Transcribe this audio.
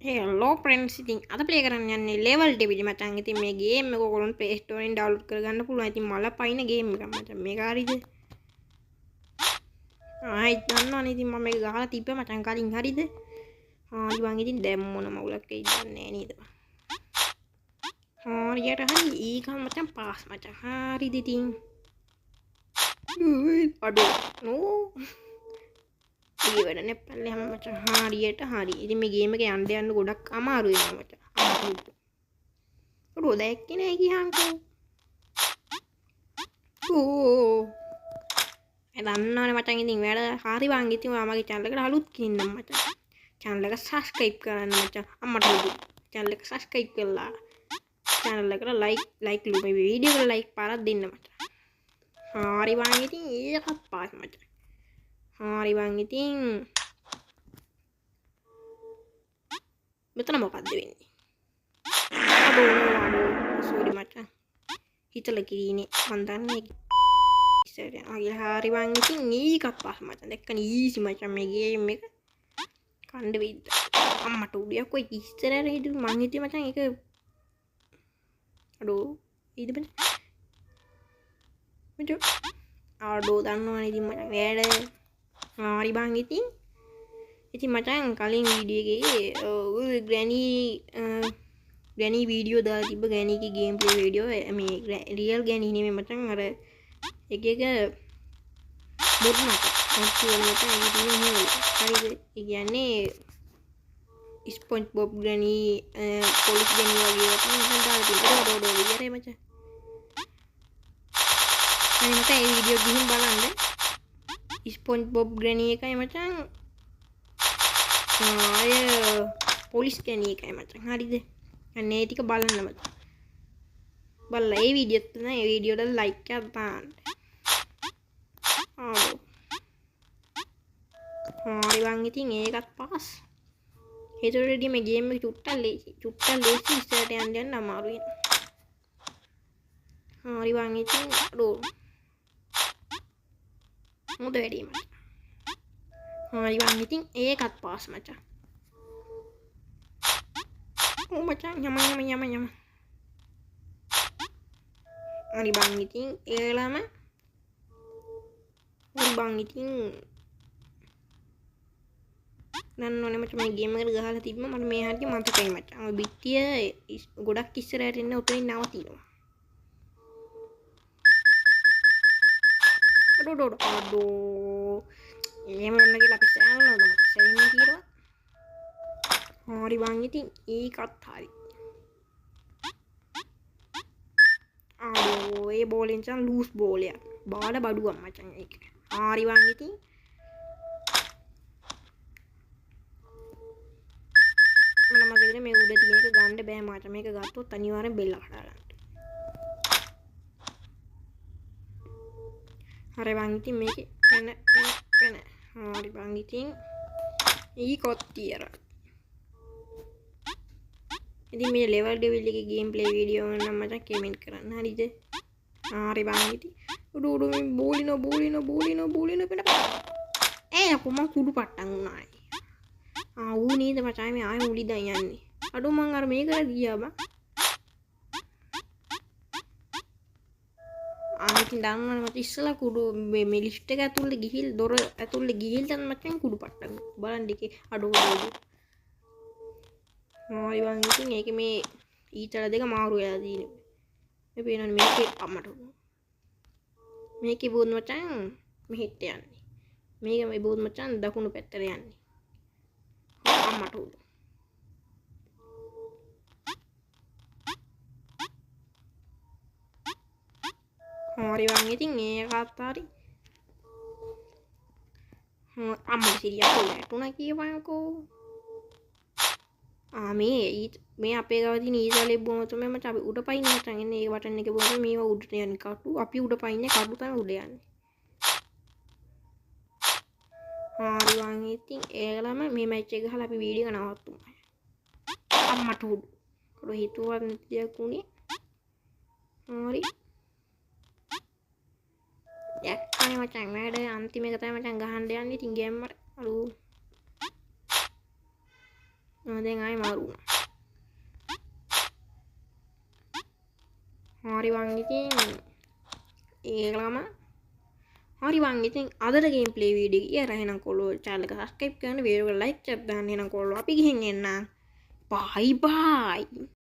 Hello friends, ඉතින් අද play කරන්න යන්නේ ලෙවල් ඩෙවිලි මචං. ඉතින් මේ ගේම් එක ඔයගොල්ලෝ ප්ලේ ස්ටෝර් එකෙන් ඩවුන්ලෝඩ් කරගන්න පුළුවන්. ඉතින් මල පයින් ගේම් එකක් මචං. මේක හරියද? ආයි දන්නවනේ. ඉතින් මම මේක ගහලා තිබ්බ මචං කලින් හරියද? හරි බං. ඉතින් දැන් මොන මවුලක් වෙයිද දන්නේ නේද? හරියට හරි ඒක මචං පාස් මචං. හරිද ඉතින්? අඩෝ නෝ ඒ වැඩනේ පල්ලෙහාම මචං. හරියට හරි. ඉතින් මේ ගේම් එක යන්න ගොඩක් අමාරු වෙනවා මචං. අමාරු. ඔඩෝ දැක්කේ නෑ ගියාන්කෝ. ඕ මම දන්නවනේ මචං. ඉතින් වැඩ හරි බං. ඉතින් ඔයා මගේ channel එකට අලුත් කෙනෙක් නම් මචං. channel එක subscribe කරන්න මචං. අම්මට උදේ channel එක subscribe කරලා channel එකට like ලු මේ වීඩියෝ එකට like පාරක් දෙන්න මචං. හරි බං. ඉතින් ඒකත් පාස් මචං. හරි බං. ඉතින් මෙතන මොකද්ද වෙන්නේ? අඩෝ සෝරි මචං. හිතලා කිරීනේ මන් දන්නේ ඉස්සරහ ආගිය හරි බං. ඉතින් ඒකත් පාස් මචං. දැක්කනේ ඊසි මචං මේ ගේම් එක කණ්ඩ වෙයිද අම්මට උඩියක් කොයි ඉස්සරහට හිටු මං හිතුවේ මචං ඒක අඩෝ ඊද බං මචං අඩෝ දන්නවනේ ඉතින් මචං වැඩ හරි බං. ඉතින් මචං කලින් වීඩියෝ එකේ ග්‍රැනි වීඩියෝ දාලා තිබ්බ ග්‍රැනිගේ ගේම් ප්ලේ වීඩියෝ මේ රියල් ග්‍රැනි නෙමෙයි මචං අර එක බොත් මචං මොකද කියන මචං ඒක තියෙන්නේ හරිද ඒ කියන්නේ ස්පොන්ජ් බොබ් ග්‍රැනි පොලිස් ග්‍රැනි වගේ මචං දාලා තිබ්බා ඩෝඩෝ විතරයි මචං. අනේ මචං ඒ වීඩියෝ ගිහින් බලන්න ස්පොන්ජ් බොබ් ග්‍රැනි එකයි මචං අය පොලිස් ග්‍රැනි එකයි මචං හරිද? අනේ ටික බලන්න මචං. බලලා ඒ වීඩියෝත් තමයි ඒ වීඩියෝට ලයික් එකක් දාන්න. හරි බං. ඉතින් ඒකත් පාස්. ඒතරෙදි මේ ගේම් එක චුට්ටක් ලේසි ඉස්සරහට යන්න අමාරු වෙනවා. හරි බං. ඉතින් අඩෝ මොකද වැඩි මචං. හරි බං. ඉතින් ඒකත් පාස් මචං. ඕ මචං යම හරි බං. ඉතින් ඒලම හරි බං. ඉතින් නන්නෝනේ මචං මේ ගේම් එකට ගහලා තිබ්බම මට මේ හරිය මතකයි මචං. ඔය බිට්ටිය ගොඩක් ඉස්සරහට එන්න උතනින් නවතිනවා. අඩෝ එහෙම වෙන්න කියලා අපි channel එක තමයි සෙයින් කියලා. හරි බං. ඉතින් ඒකත් හරි. අඩෝ ඒ බෝලෙන් චන් ලූස් බෝලයක් බාල බඩුවක් මචං ඒක. හරි බං. ඉතින් මම මගේද මේ උඩ තියෙන එක ගන්න බෑ මචං. මේක ගත්තොත් අනිවාර්යෙන් බෙල්ල කඩා ගන්න. හරි බං. ඉතින් මේකේ වෙන හරි බං. ඉතින් ඊකොත් තියරා. ඉතින් මේ ලෙවල් ඩෙවිල් එකේ ගේම් ප්ලේ වීඩියෝ නම් මචං කමෙන්ට් කරන්න හරිද? හරි බං. ඉතින් උඩ මේ බෝලිනෝ පෙන්න අපෝ මං කුඩු පට්ටන් උනායි. ඌ නේද මචං මේ ආයෙ උලි දැන් යන්නේ. අඩෝ මං අර මේකට ගියා බං. ඉතින් දන්නවනේ මචං ඉස්සලා කුඩු මේ ලිෆ්ට් එක ඇතුළේ ගිහිල් දොර ඇතුළේ ගිහිල් දැන් මචං කුඩු පට්ටන් බලන්න දෙකේ අඩෝ හරි බං. ඉතින් ඒකේ මේ ඊතල දෙක මාරු වෙලා තියෙනවා. මේ පේනවනේ මේකේ අම්මට මේකේ බෝත් මචං මෙහෙට යන්නේ. මේක මේ බෝත් මචං දකුණු පැත්තට යන්නේ. අම්මට හරි බං. ඉතින් ඒකත් හරි. අම්මට සිරියක් කොල්ලටුණා කියපන්කෝ. මේ අපේ ගාව තියෙන ඊසාලේ බොම තමයි මචං අපි උඩ පයින් මචං එන්නේ. ඒ බටන් එක බොම මේව උඩට යන්නේ කටු. අපි උඩ පයින්නේ කටු තමයි උඩ යන්නේ. හරි බං. ඉතින් ඒගලම මේ මැච් එක ගහලා අපි වීඩියෝ එක නවත්තුමු. අම්මට උඩ හිතුවත් නැති දෙයක් උනේ. හරි දැක්කනේ මචං වැඩ අන්තිම එක තමයි මචං ගහන්න යන්නේ. ඉතින් ගේම් වල අලු දැන් ආයෙ මාරු වුණා. හරි වං ඉතින් ඒකලම හරි වං ඉතින් අදට ගේම් ප්ලේ වීඩියෝ එක ඉවරයි. එහෙනම් කොල්ලෝ channel එක subscribe කරන්න, වීඩියෝ එක like එකක් දාන්න. එහෙනම් කොල්ලෝ අපි ගිහින් එන්නම්. bye bye.